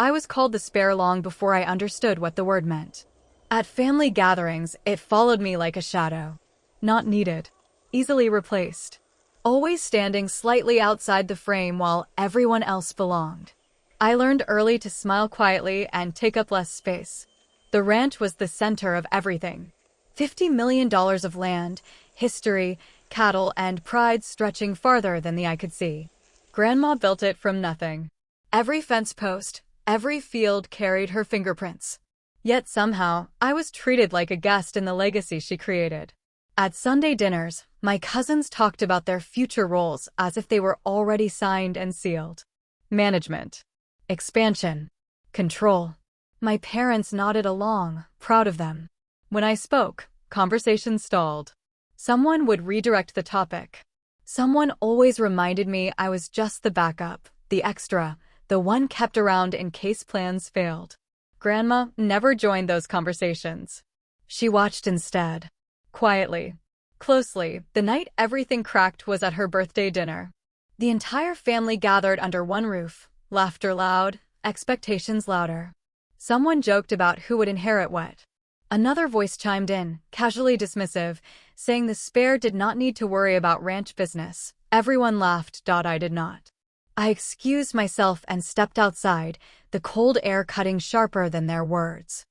I was called the spare long before I understood what the word meant. At family gatherings, it followed me like a shadow. Not needed. Easily replaced. Always standing slightly outside the frame while everyone else belonged. I learned early to smile quietly and take up less space. The ranch was the center of everything. $50 million of land, history, cattle, and pride stretching farther than the eye could see. Grandma built it from nothing. Every fence post, every field carried her fingerprints. Yet somehow, I was treated like a guest in the legacy she created. At Sunday dinners, my cousins talked about their future roles as if they were already signed and sealed. Management. Expansion. Control. My parents nodded along, proud of them. When I spoke, conversation stalled. Someone would redirect the topic. Someone always reminded me I was just the backup, the extra, the one kept around in case plans failed. Grandma never joined those conversations. She watched instead. Quietly. Closely, the night everything cracked was at her birthday dinner. The entire family gathered under one roof, laughter loud, expectations louder. Someone joked about who would inherit what. Another voice chimed in, casually dismissive, saying the spare did not need to worry about ranch business. Everyone laughed. I did not. I excused myself and stepped outside, the cold air cutting sharper than their words.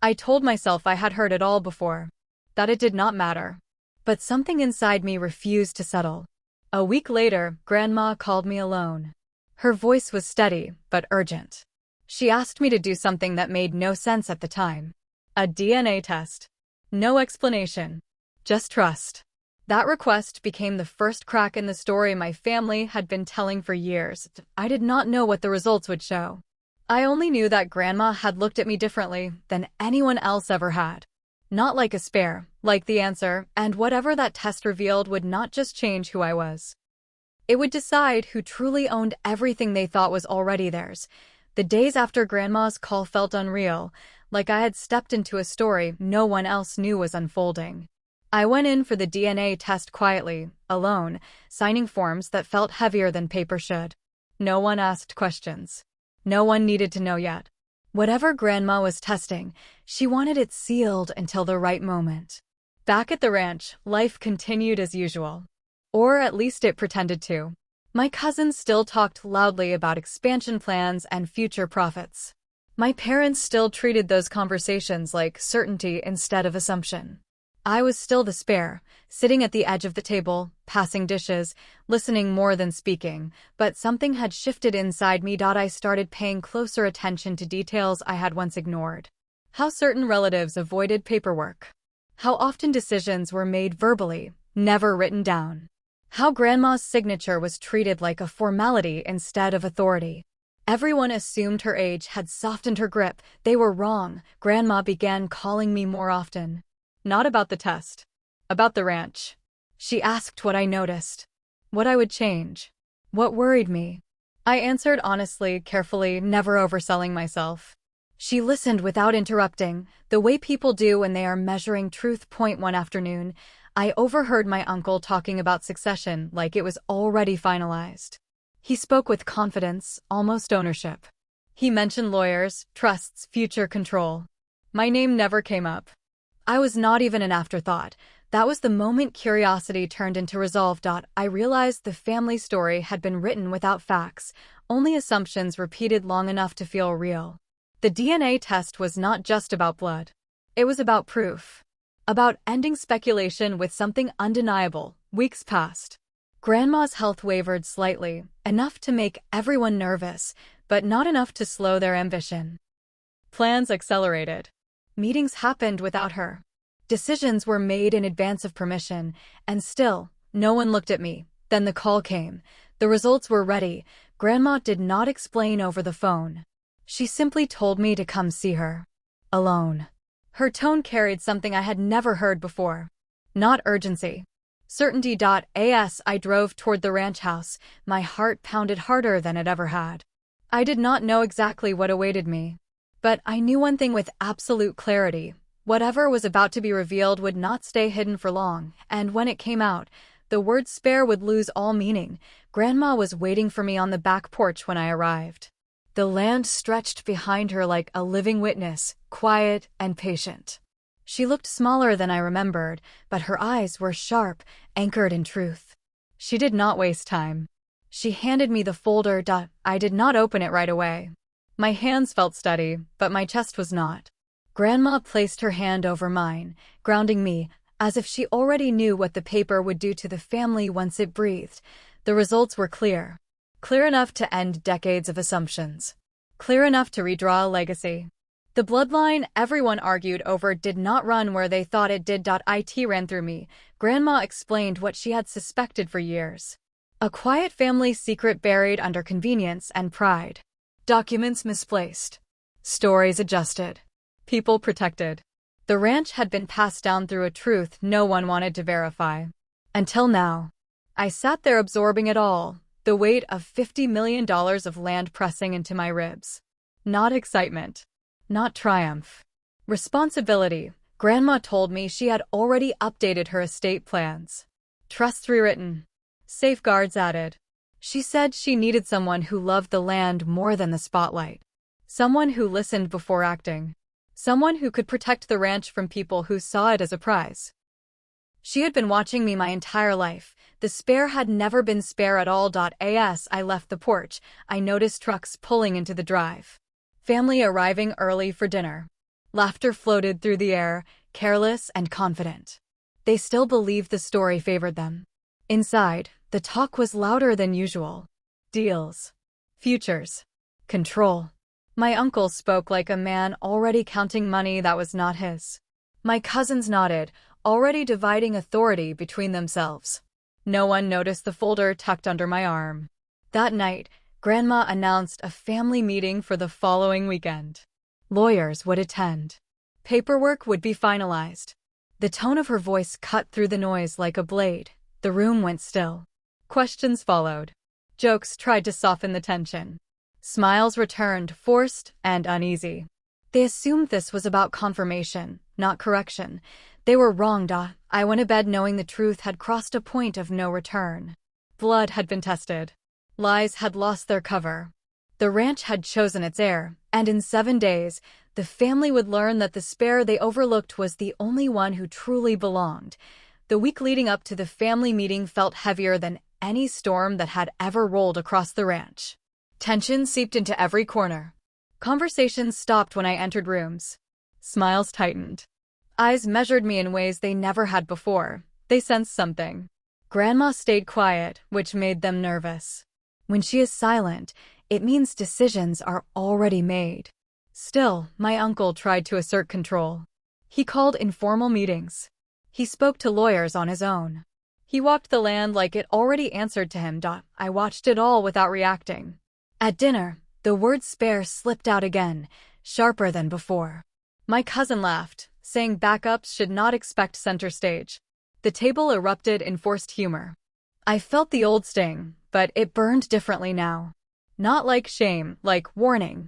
I told myself I had heard it all before, that it did not matter. But something inside me refused to settle. A week later, Grandma called me alone. Her voice was steady, but urgent. She asked me to do something that made no sense at the time. A DNA test. No explanation. Just trust. That request became the first crack in the story my family had been telling for years. I did not know what the results would show. I only knew that Grandma had looked at me differently than anyone else ever had. Not like a spare, like the answer, and whatever that test revealed would not just change who I was. It would decide who truly owned everything they thought was already theirs. The days after Grandma's call felt unreal, like I had stepped into a story no one else knew was unfolding. I went in for the DNA test quietly, alone, signing forms that felt heavier than paper should. No one asked questions. No one needed to know yet. Whatever Grandma was testing, she wanted it sealed until the right moment. Back at the ranch, life continued as usual. Or at least it pretended to. My cousins still talked loudly about expansion plans and future profits. My parents still treated those conversations like certainty instead of assumption. I was still the spare, sitting at the edge of the table, passing dishes, listening more than speaking, but something had shifted inside me. I started paying closer attention to details I had once ignored. How certain relatives avoided paperwork. How often decisions were made verbally, never written down. How Grandma's signature was treated like a formality instead of authority. Everyone assumed her age had softened her grip. They were wrong. Grandma began calling me more often. Not about the test. About the ranch. She asked what I noticed. What I would change. What worried me. I answered honestly, carefully, never overselling myself. She listened without interrupting, the way people do when they are measuring truth. One afternoon, I overheard my uncle talking about succession like it was already finalized. He spoke with confidence, almost ownership. He mentioned lawyers, trusts, future control. My name never came up. I was not even an afterthought. That was the moment curiosity turned into resolve. I realized the family story had been written without facts, only assumptions repeated long enough to feel real. The DNA test was not just about blood. It was about proof. About ending speculation with something undeniable. Weeks passed. Grandma's health wavered slightly, enough to make everyone nervous, but not enough to slow their ambition. Plans accelerated. Meetings happened without her. Decisions were made in advance of permission, and still, no one looked at me. Then the call came. The results were ready. Grandma did not explain over the phone. She simply told me to come see her. Alone. Her tone carried something I had never heard before. Not urgency. Certainty. As I drove toward the ranch house, my heart pounded harder than it ever had. I did not know exactly what awaited me. But I knew one thing with absolute clarity. Whatever was about to be revealed would not stay hidden for long, and when it came out, the word spare would lose all meaning. Grandma was waiting for me on the back porch when I arrived. The land stretched behind her like a living witness, quiet and patient. She looked smaller than I remembered, but her eyes were sharp, anchored in truth. She did not waste time. She handed me the folder. I did not open it right away. My hands felt steady, but my chest was not. Grandma placed her hand over mine, grounding me, as if she already knew what the paper would do to the family once it breathed. The results were clear. Clear enough to end decades of assumptions. Clear enough to redraw a legacy. The bloodline everyone argued over did not run where they thought it did. It ran through me. Grandma explained what she had suspected for years. A quiet family secret buried under convenience and pride. Documents misplaced. Stories adjusted. People protected. The ranch had been passed down through a truth no one wanted to verify. Until now. I sat there absorbing it all, the weight of $50 million of land pressing into my ribs. Not excitement. Not triumph. Responsibility. Grandma told me she had already updated her estate plans. Trusts rewritten. Safeguards added. She said she needed someone who loved the land more than the spotlight. Someone who listened before acting. Someone who could protect the ranch from people who saw it as a prize. She had been watching me my entire life. The spare had never been spare at all. As I left the porch, I noticed trucks pulling into the drive. Family arriving early for dinner. Laughter floated through the air, careless and confident. They still believed the story favored them. Inside, the talk was louder than usual. Deals. Futures. Control. My uncle spoke like a man already counting money that was not his. My cousins nodded, already dividing authority between themselves. No one noticed the folder tucked under my arm. That night, Grandma announced a family meeting for the following weekend. Lawyers would attend. Paperwork would be finalized. The tone of her voice cut through the noise like a blade. The room went still. Questions followed. Jokes tried to soften the tension. Smiles returned, forced and uneasy. They assumed this was about confirmation, not correction. They were wrong. I went to bed knowing the truth had crossed a point of no return. Blood had been tested. Lies had lost their cover. The ranch had chosen its heir, and in 7 days, the family would learn that the spare they overlooked was the only one who truly belonged. The week leading up to the family meeting felt heavier than any storm that had ever rolled across the ranch. Tension seeped into every corner. Conversations stopped when I entered rooms. Smiles tightened. Eyes measured me in ways they never had before. They sensed something. Grandma stayed quiet, which made them nervous. When she is silent, it means decisions are already made. Still, my uncle tried to assert control. He called informal meetings. He spoke to lawyers on his own. He walked the land like it already answered to him. I watched it all without reacting. At dinner, the word spare slipped out again, sharper than before. My cousin laughed, saying backups should not expect center stage. The table erupted in forced humor. I felt the old sting, but it burned differently now. Not like shame, like warning.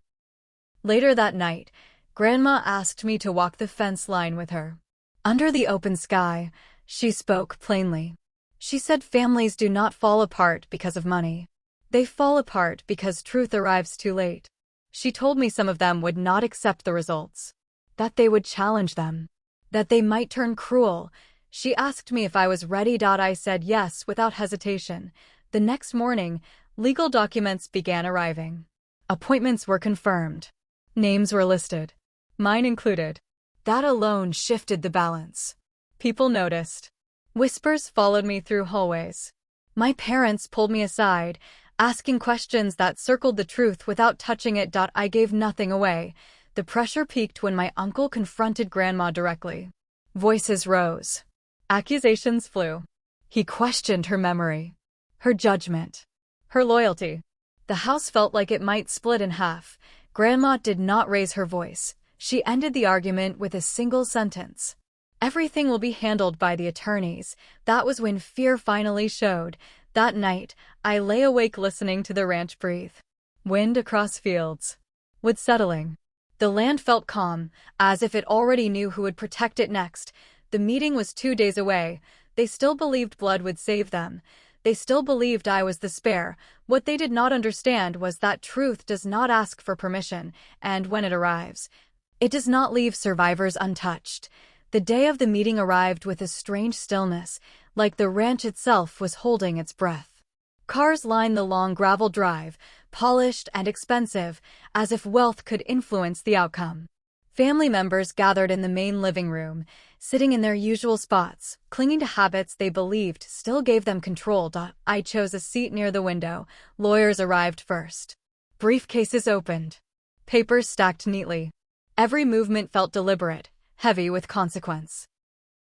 Later that night, Grandma asked me to walk the fence line with her. Under the open sky, she spoke plainly. She said families do not fall apart because of money. They fall apart because truth arrives too late. She told me some of them would not accept the results. That they would challenge them. That they might turn cruel. She asked me if I was ready. I said yes without hesitation. The next morning, legal documents began arriving. Appointments were confirmed. Names were listed. Mine included. That alone shifted the balance. People noticed. Whispers followed me through hallways. My parents pulled me aside, asking questions that circled the truth without touching it. I gave nothing away. The pressure peaked when my uncle confronted Grandma directly. Voices rose. Accusations flew. He questioned her memory, her judgment, her loyalty. The house felt like it might split in half. Grandma did not raise her voice. She ended the argument with a single sentence. Everything will be handled by the attorneys. That was when fear finally showed. That night, I lay awake listening to the ranch breathe. Wind across fields. Wood settling. The land felt calm, as if it already knew who would protect it next. The meeting was 2 days away. They still believed blood would save them. They still believed I was the spare. What they did not understand was that truth does not ask for permission, and when it arrives, it does not leave survivors untouched. The day of the meeting arrived with a strange stillness, like the ranch itself was holding its breath. Cars lined the long gravel drive, polished and expensive, as if wealth could influence the outcome. Family members gathered in the main living room, sitting in their usual spots, clinging to habits they believed still gave them control. I chose a seat near the window. Lawyers arrived first. Briefcases opened. Papers stacked neatly. Every movement felt deliberate, heavy with consequence.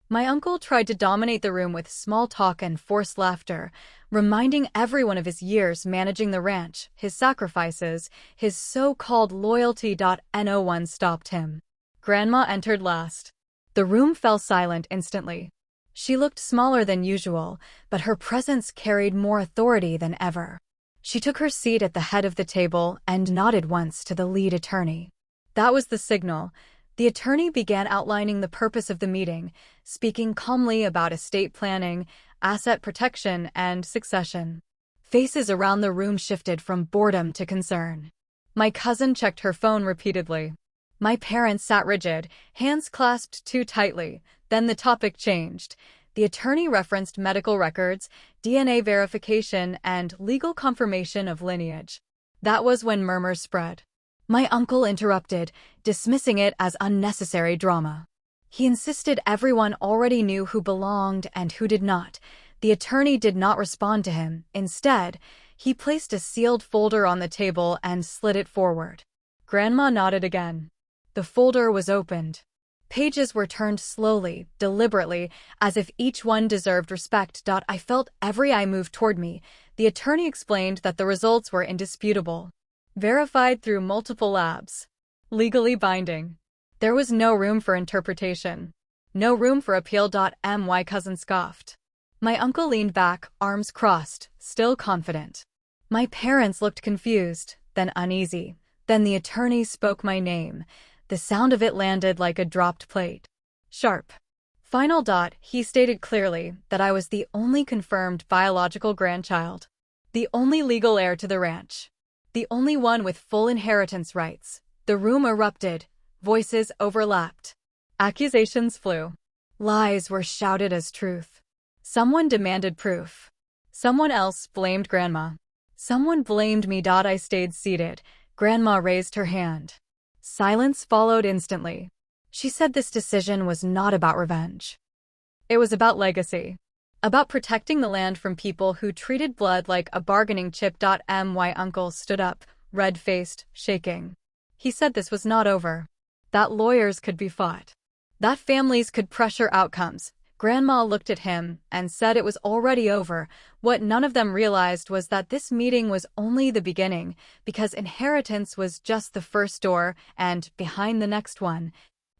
My uncle tried to dominate the room with small talk and forced laughter, reminding everyone of his years managing the ranch, his sacrifices, his so-called loyalty. No one stopped him. Grandma entered last. The room fell silent instantly. She looked smaller than usual, but her presence carried more authority than ever. She took her seat at the head of the table and nodded once to the lead attorney. That was the signal. The attorney began outlining the purpose of the meeting, speaking calmly about estate planning, asset protection, and succession. Faces around the room shifted from boredom to concern. My cousin checked her phone repeatedly. My parents sat rigid, hands clasped too tightly. Then the topic changed. The attorney referenced medical records, DNA verification, and legal confirmation of lineage. That was when murmurs spread. My uncle interrupted, dismissing it as unnecessary drama. He insisted everyone already knew who belonged and who did not. The attorney did not respond to him. Instead, he placed a sealed folder on the table and slid it forward. Grandma nodded again. The folder was opened. Pages were turned slowly, deliberately, as if each one deserved respect. I felt every eye move toward me. The attorney explained that the results were indisputable. Verified through multiple labs. Legally binding. There was no room for interpretation. No room for appeal. My cousin scoffed. My uncle leaned back, arms crossed, still confident. My parents looked confused, then uneasy. Then the attorney spoke my name. The sound of it landed like a dropped plate. Sharp. Final. He stated clearly that I was the only confirmed biological grandchild. The only legal heir to the ranch. The only one with full inheritance rights. The room erupted. Voices overlapped. Accusations flew. Lies were shouted as truth. Someone demanded proof. Someone else blamed Grandma. Someone blamed me. I stayed seated. Grandma raised her hand. Silence followed instantly. She said this decision was not about revenge. It was about legacy. About protecting the land from people who treated blood like a bargaining chip. My uncle stood up, red-faced, shaking. He said this was not over. That lawyers could be fought. That families could pressure outcomes. Grandma looked at him and said it was already over. What none of them realized was that this meeting was only the beginning, because inheritance was just the first door, and behind the next one,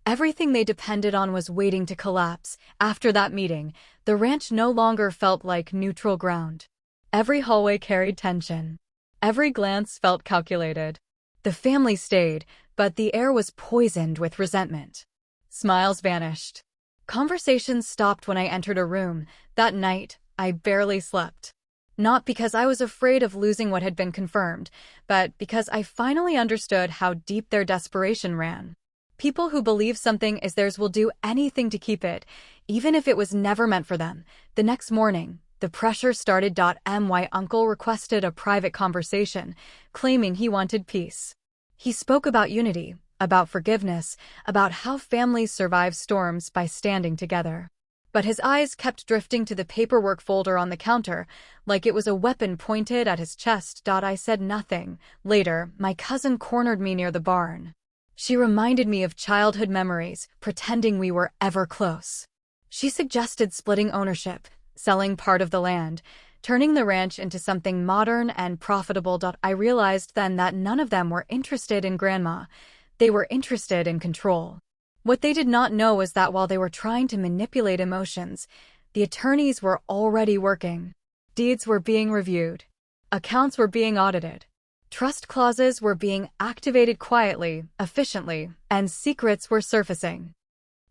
everything they depended on was waiting to collapse. After that meeting, the ranch no longer felt like neutral ground. Every hallway carried tension. Every glance felt calculated. The family stayed, but the air was poisoned with resentment. Smiles vanished. Conversations stopped when I entered a room. That night, I barely slept. Not because I was afraid of losing what had been confirmed, but because I finally understood how deep their desperation ran. People who believe something is theirs will do anything to keep it, even if it was never meant for them. The next morning, the pressure started. My uncle requested a private conversation, claiming he wanted peace. He spoke about unity, about forgiveness, about how families survive storms by standing together. But his eyes kept drifting to the paperwork folder on the counter, like it was a weapon pointed at his chest. I said nothing. Later, my cousin cornered me near the barn. She reminded me of childhood memories, pretending we were ever close. She suggested splitting ownership, selling part of the land, turning the ranch into something modern and profitable. I realized then that none of them were interested in Grandma. They were interested in control. What they did not know was that while they were trying to manipulate emotions, the attorneys were already working. Deeds were being reviewed. Accounts were being audited. Trust clauses were being activated quietly, efficiently, and secrets were surfacing.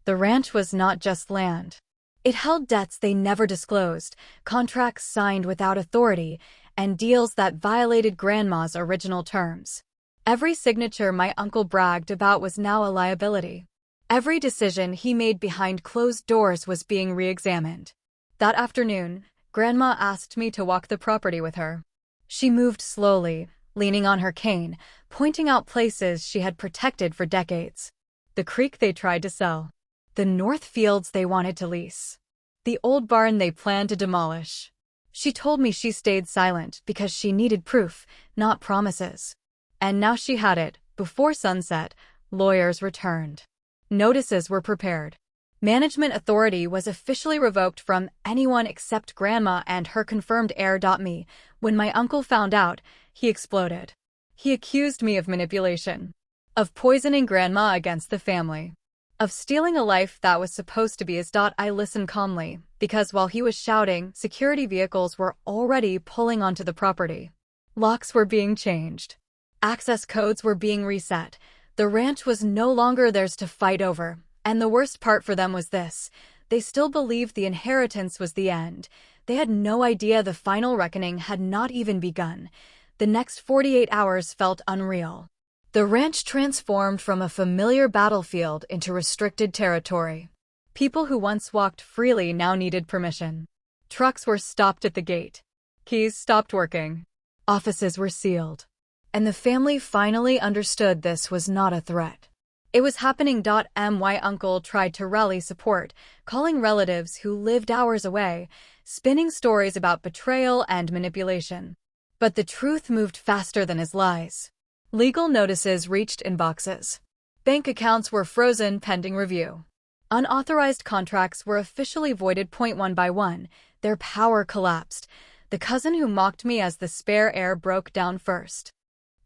The ranch was not just land. It held debts they never disclosed, contracts signed without authority, and deals that violated Grandma's original terms. Every signature my uncle bragged about was now a liability. Every decision he made behind closed doors was being re-examined. That afternoon, Grandma asked me to walk the property with her. She moved slowly, leaning on her cane, pointing out places she had protected for decades. The creek they tried to sell. The north fields they wanted to lease. The old barn they planned to demolish. She told me she stayed silent because she needed proof, not promises. And now she had it. Before sunset, lawyers returned. Notices were prepared. Management authority was officially revoked from anyone except Grandma and her confirmed heir. Me. When my uncle found out, he exploded. He accused me of manipulation, of poisoning Grandma against the family, of stealing a life that was supposed to be his. I listened calmly, because while he was shouting, security vehicles were already pulling onto the property. Locks were being changed. Access codes were being reset. The ranch was no longer theirs to fight over. And the worst part for them was this: they still believed the inheritance was the end. They had no idea the final reckoning had not even begun. The next 48 hours felt unreal. The ranch transformed from a familiar battlefield into restricted territory. People who once walked freely now needed permission. Trucks were stopped at the gate. Keys stopped working. Offices were sealed. And the family finally understood this was not a threat. It was happening. My uncle tried to rally support, calling relatives who lived hours away, spinning stories about betrayal and manipulation. But the truth moved faster than his lies. Legal notices reached inboxes. Bank accounts were frozen pending review. Unauthorized contracts were officially voided. One by one, their power collapsed. The cousin who mocked me as the spare heir broke down first.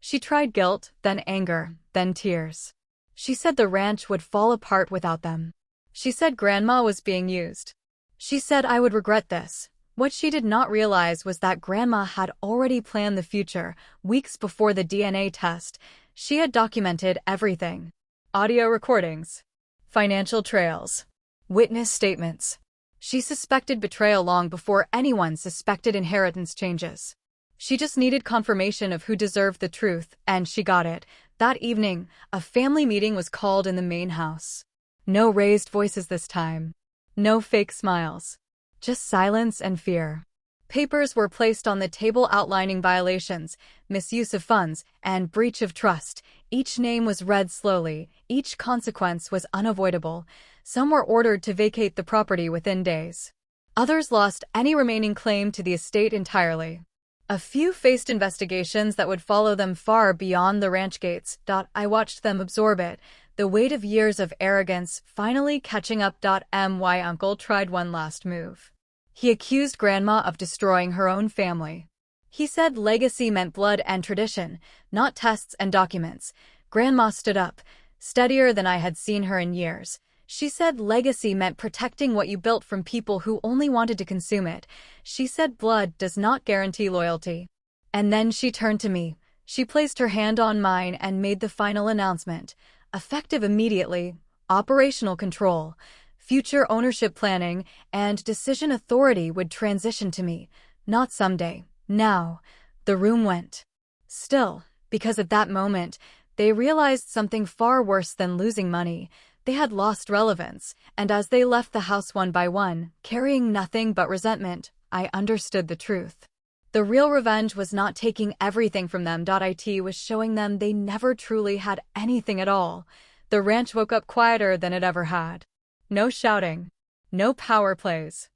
She tried guilt, then anger, then tears. She said the ranch would fall apart without them. She said Grandma was being used. She said I would regret this. What she did not realize was that Grandma had already planned the future. Weeks before the DNA test, she had documented everything. Audio recordings, financial trails, witness statements. She suspected betrayal long before anyone suspected inheritance changes. She just needed confirmation of who deserved the truth, and she got it. That evening, a family meeting was called in the main house. No raised voices this time. No fake smiles. Just silence and fear. Papers were placed on the table outlining violations, misuse of funds, and breach of trust. Each name was read slowly. Each consequence was unavoidable. Some were ordered to vacate the property within days. Others lost any remaining claim to the estate entirely. A few faced investigations that would follow them far beyond the ranch gates. I watched them absorb it, the weight of years of arrogance finally catching up. My uncle tried one last move. He accused Grandma of destroying her own family. He said legacy meant blood and tradition, not tests and documents. Grandma stood up, steadier than I had seen her in years. She said legacy meant protecting what you built from people who only wanted to consume it. She said blood does not guarantee loyalty. And then she turned to me. She placed her hand on mine and made the final announcement. Effective immediately, operational control, future ownership planning, and decision authority would transition to me. Not someday, now. The room went still, because at that moment, they realized something far worse than losing money. They had lost relevance, and as they left the house one by one, carrying nothing but resentment, I understood the truth. The real revenge was not taking everything from them. It was showing them they never truly had anything at all. The ranch woke up quieter than it ever had. No shouting. No power plays.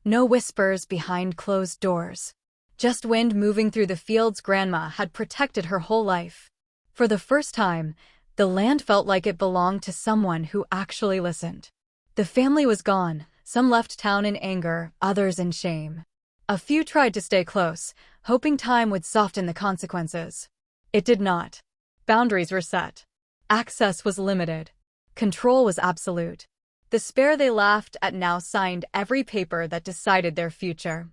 No whispers behind closed doors. Just wind moving through the fields Grandma had protected her whole life. For the first time, the land felt like it belonged to someone who actually listened. The family was gone. Some left town in anger, others in shame. A few tried to stay close, hoping time would soften the consequences. It did not. Boundaries were set. Access was limited. Control was absolute. The spare they laughed at now signed every paper that decided their future.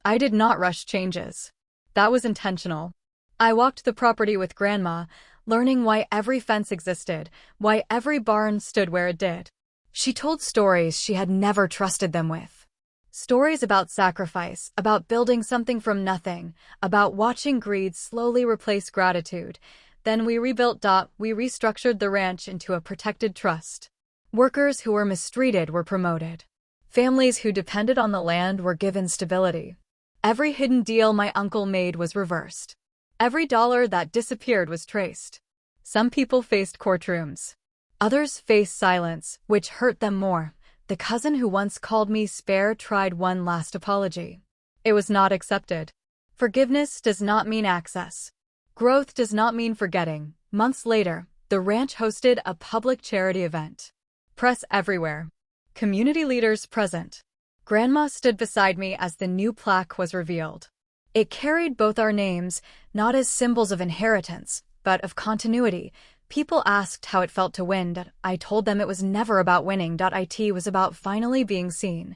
I did not rush changes. That was intentional. I walked the property with Grandma, learning why every fence existed, why every barn stood where it did. She told stories she had never trusted them with. Stories about sacrifice, about building something from nothing, about watching greed slowly replace gratitude. Then we rebuilt. We restructured the ranch into a protected trust. Workers who were mistreated were promoted. Families who depended on the land were given stability. Every hidden deal my uncle made was reversed. Every dollar that disappeared was traced. Some people faced courtrooms. Others faced silence, which hurt them more. The cousin who once called me spare tried one last apology. It was not accepted. Forgiveness does not mean access. Growth does not mean forgetting. Months later, the ranch hosted a public charity event. Press everywhere. Community leaders present. Grandma stood beside me as the new plaque was revealed. It carried both our names, not as symbols of inheritance, but of continuity. People asked how it felt to win. I told them it was never about winning. It was about finally being seen.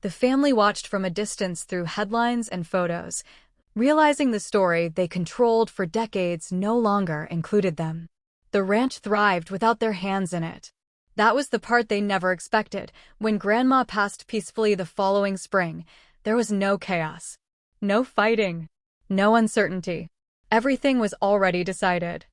The family watched from a distance through headlines and photos, realizing the story they controlled for decades no longer included them. The ranch thrived without their hands in it. That was the part they never expected. When Grandma passed peacefully the following spring, there was no chaos, no fighting, no uncertainty. Everything was already decided.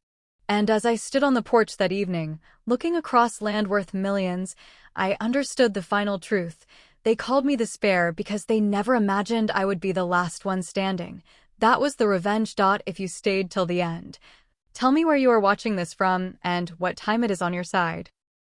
And as I stood on the porch that evening, looking across land worth millions, I understood the final truth. They called me the spare because they never imagined I would be the last one standing. That was the revenge. If you stayed till the end. Tell me where you are watching this from and what time it is on your side.